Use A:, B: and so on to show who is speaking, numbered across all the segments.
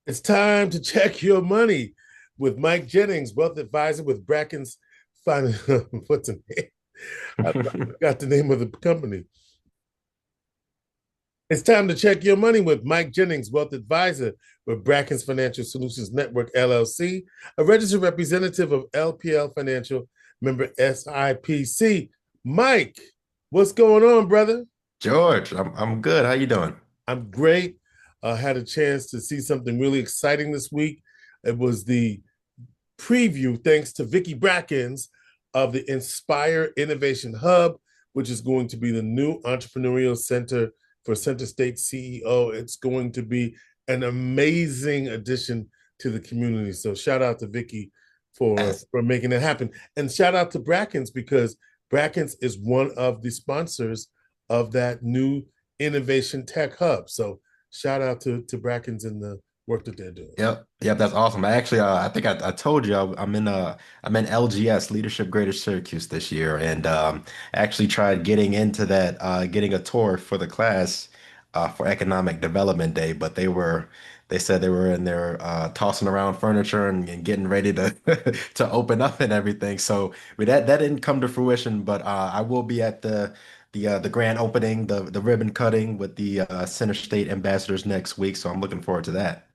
A: It's time to check your money with Mike Jennings, wealth advisor with Brackens. What's the name? I forgot the name of the company. It's time to check your money with Mike Jennings, wealth advisor with Brackens Financial Solutions Network LLC, a registered representative of LPL Financial, member SIPC. Mike, what's going on, brother?
B: George, I'm good. How you doing?
A: I'm great. Had a chance to see something really exciting this week. It was the preview, thanks to Vicki Brackens, of the Inspire Innovation Hub, which is going to be the new entrepreneurial center for Center State CEO. It's going to be an amazing addition to the community. So shout out to Vicki
B: Yes.
A: for making it happen, and shout out to Brackens because Brackens is one of the sponsors of that new innovation tech hub. So shout out to Brackens and the work that they're doing.
B: Yep, that's awesome. I think I told you I'm in LGS Leadership Greater Syracuse this year, and actually tried getting into that, getting a tour for the class for Economic Development Day, but they said they were in there tossing around furniture and getting ready to to open up and everything. So that didn't come to fruition, but I will be at the grand opening, the ribbon cutting with the Center State ambassadors next week. So I'm looking forward to that.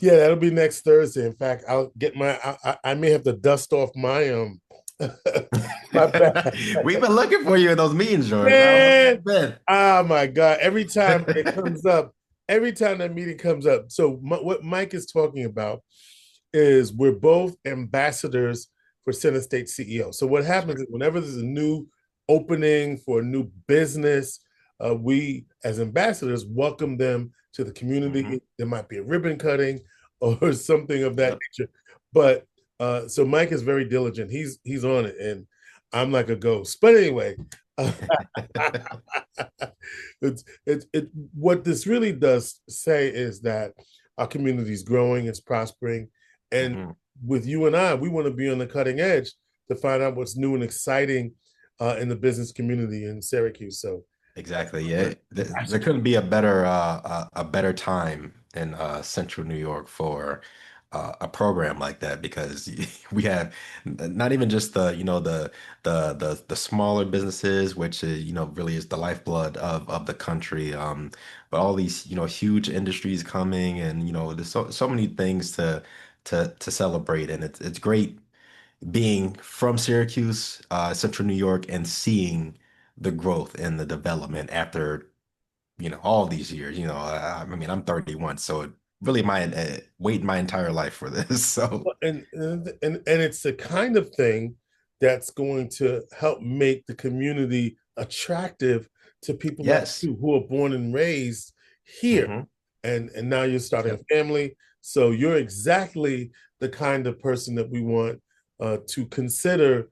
A: Yeah, that'll be next Thursday. In fact, I'll get my. I may have to dust off my my bag.
B: We've been looking for you in those meetings, George. How have you
A: Man,
B: been?
A: oh my God! Every time that meeting comes up. So what Mike is talking about is we're both ambassadors for Center State CEO. So what happens
B: Sure.
A: is whenever there's a new opening for a new business, we as ambassadors welcome them to the
B: Hmm.
A: community. There might be a ribbon cutting or something of that
B: Yep.
A: nature. But so Mike is very diligent. He's on it, and I'm like a ghost. But anyway, what this really does say is that our community is growing, it's prospering, and
B: Hmm.
A: with you and I, we want to be on the cutting edge to find out what's new and exciting in the business community in Syracuse. So
B: Exactly.
A: we're
B: Yeah. There
A: ambassadors.
B: couldn't be a better time in Central New York for a program like that because we have not even just the smaller businesses, which is really is the lifeblood of the country, but all these huge industries coming, and there's so many things to celebrate, and it's great being from Syracuse, Central New York, and seeing the growth and the development after, all these years. I mean, I'm 31, so really waiting my entire life for this. So,
A: And it's the kind of thing that's going to help make the community attractive to people like
B: yes.
A: you who are born and raised here.
B: Hmm.
A: And now you're starting
B: Yep.
A: a family. So you're exactly the kind of person that we want to consider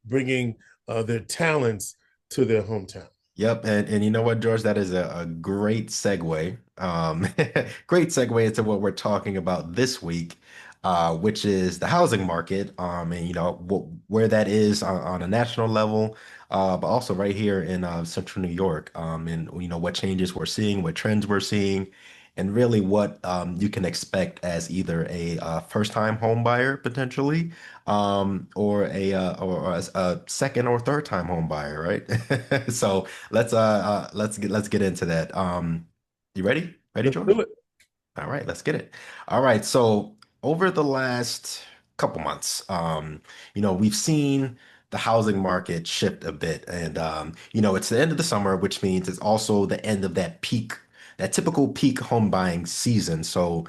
A: bringing their talents to their hometown.
B: Yep. And you know what, George? That is a great segue. Great segue into what we're talking about this week, which is the housing market. And where that is on a national level, but also right here in Central New York. And what changes we're seeing, what trends we're seeing, and really what you can expect as either a first-time home buyer potentially, or a second or third time home buyer, right? So let's get into that. You ready? Ready,
A: Let's
B: George?
A: do it.
B: All right, let's get it. All right, so over the last couple months, we've seen the housing market shift a bit, and it's the end of the summer, which means it's also the end of that typical peak home buying season. So,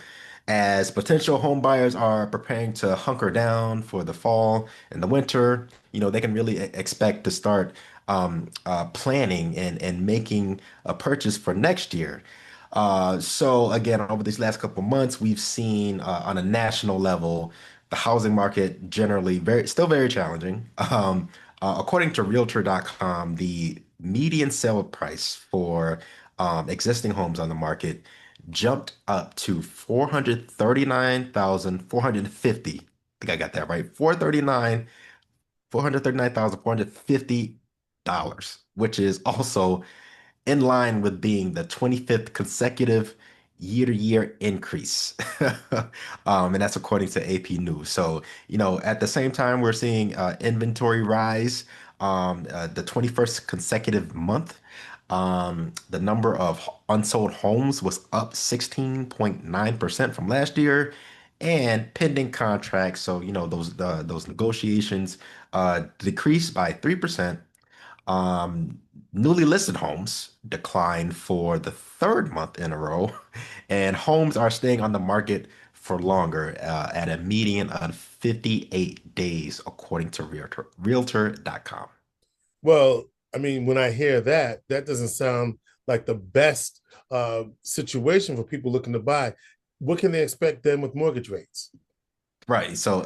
B: as potential home buyers are preparing to hunker down for the fall and the winter, they can really expect to start planning and making a purchase for next year. So again, over these last couple of months, we've seen on a national level the housing market generally still very challenging. According to Realtor.com, the median sale price for existing homes on the market jumped up to 439,450. I think I got that right. 439,450 dollars, which is also in line with being the 25th consecutive year-to-year increase. And that's according to AP News. So, at the same time, we're seeing inventory rise, the 21st consecutive month. The number of unsold homes was up 16.9% from last year, and pending contracts, so those negotiations decreased by 3%. Newly listed homes declined for the third month in a row, and homes are staying on the market for longer at a median of 58 days, according to Realtor.com.
A: Well, I mean, when I hear that, that doesn't sound like the best situation for people looking to buy. What can they expect then with mortgage rates?
B: Right. So,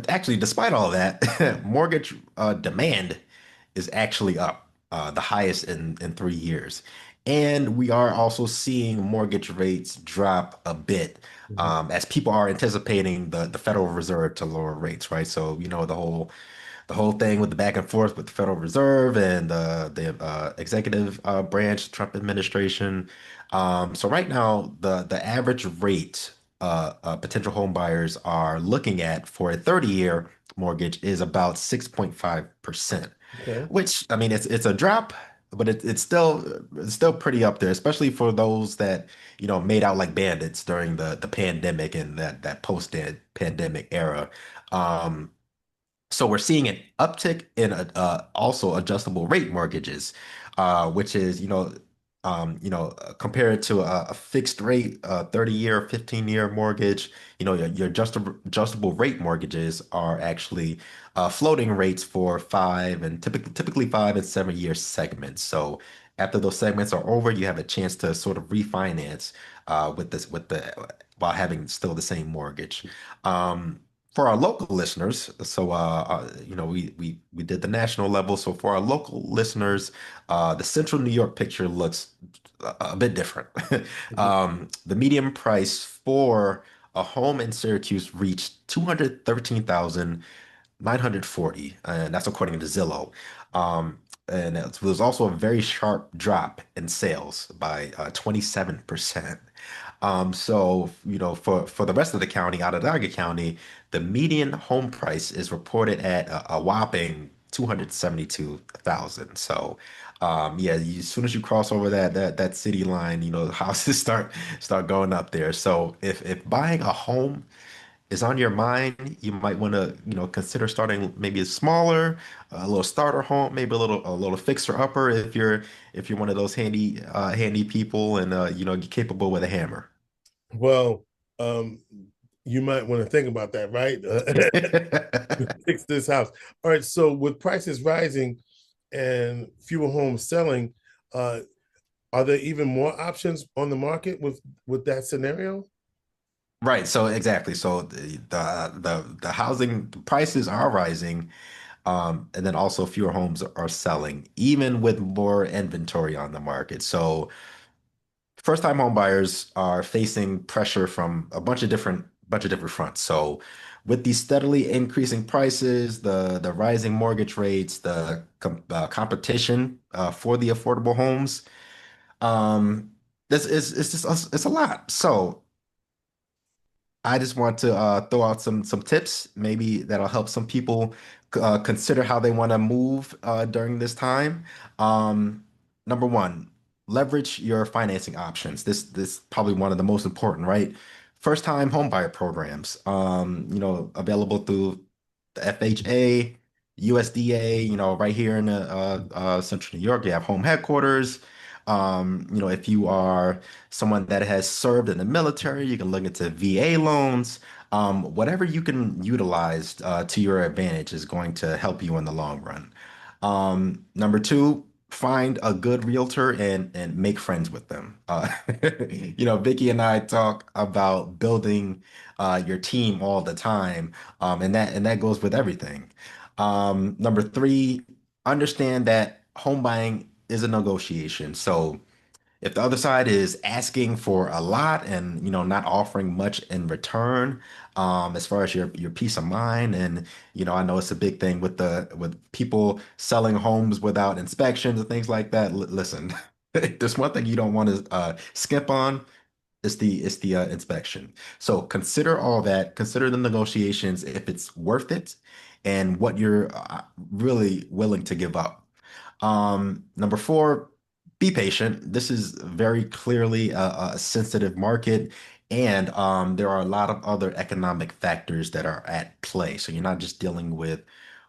B: actually, despite all that, mortgage demand is actually up, the highest in 3 years. And we are also seeing mortgage rates drop a bit,
A: Mhm.
B: as people are anticipating the Federal Reserve to lower rates, right? So, the whole thing with the back and forth with the Federal Reserve and the executive branch, Trump administration. So right now, the average rate potential home buyers are looking at for a 30-year mortgage is about 6.5%,
A: Okay.
B: which, I mean, it's a drop, but it's still pretty up there, especially for those that made out like bandits during the pandemic and that post-pandemic era. Um, so we're seeing an uptick in also adjustable rate mortgages, which is, compared to a fixed rate, 30-year, 15-year mortgage. Your adjustable rate mortgages are actually floating rates for 5 and 7-year segments. After those segments are over, you have a chance to sort of refinance while having still the same mortgage. Um, for our local listeners, so we did the national level. So for our local listeners, the Central New York picture looks a bit different.
A: Mhm.
B: The median price for a home in Syracuse reached 213,940, and that's according to Zillow. Um, and it was also a very sharp drop in sales by 27%. So, for the rest of the county, Onondaga County, the median home price is reported at a whopping 272,000. So, yeah, as soon as you cross over that city line, the houses start going up there. So, if buying a home is on your mind, you might want to, consider starting maybe a smaller, a little starter home, maybe a little fixer upper if you're one of those handy people and you're capable with a hammer.
A: Well, um, you might want to think about that, right? Fix this house. All right. So with prices rising and fewer homes selling, uh, are there even more options on the market with that scenario?
B: Right, so exactly. So the housing prices are rising, and then also fewer homes are selling, even with more inventory on the market. So first-time home buyers are facing pressure from a bunch of different fronts. So with these steadily increasing prices, the rising mortgage rates, the competition for the affordable homes, um, this is it's just it's a lot. So I just want to throw out some tips, maybe that'll help some people consider how they want to move during this time. Um, Number one, leverage your financing options. This probably one of the most important, right? First time homebuyer programs, available through the FHA, USDA, right here in the Central New York, you have home headquarters. If you are someone that has served in the military, you can look into VA loans. Whatever you can utilize to your advantage is going to help you in the long run. Number two, find a good realtor and make friends with them. Vicky and I talk about building your team all the time, and that goes with everything. Number three, understand that home buying is a negotiation. So if the other side is asking for a lot and not offering much in return, as far as your peace of mind, and I know it's a big thing with people selling homes without inspections and things like that. Listen, there's one thing you don't want to skip on. It's the inspection. So consider all that. Consider the negotiations if it's worth it, and what you're really willing to give up. Number four, be patient. This is very clearly a sensitive market, and there are a lot of other economic factors that are at play. So you're not just dealing with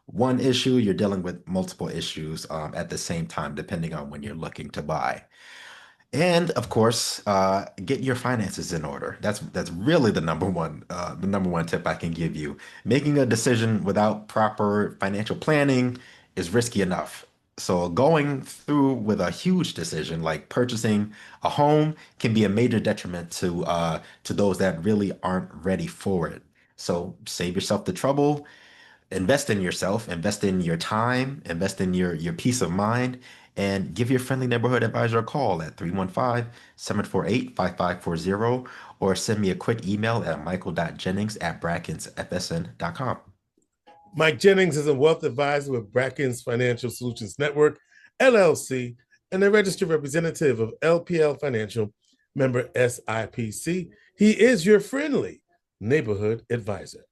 B: one issue, you're dealing with multiple issues at the same time, depending on when you're looking to buy. And of course, get your finances in order. That's really the number one tip I can give you. Making a decision without proper financial planning is risky enough. So going through with a huge decision like purchasing a home can be a major detriment to those that really aren't ready for it. So save yourself the trouble, invest in yourself, invest in your time, invest in your peace of mind, and give your friendly neighborhood advisor a call at 315-748-5540 or send me a quick email at michael.jennings@brackensfsn.com.
A: Mike Jennings is a wealth advisor with Brackens Financial Solutions Network, LLC, and a registered representative of LPL Financial, member SIPC. He is your friendly neighborhood advisor.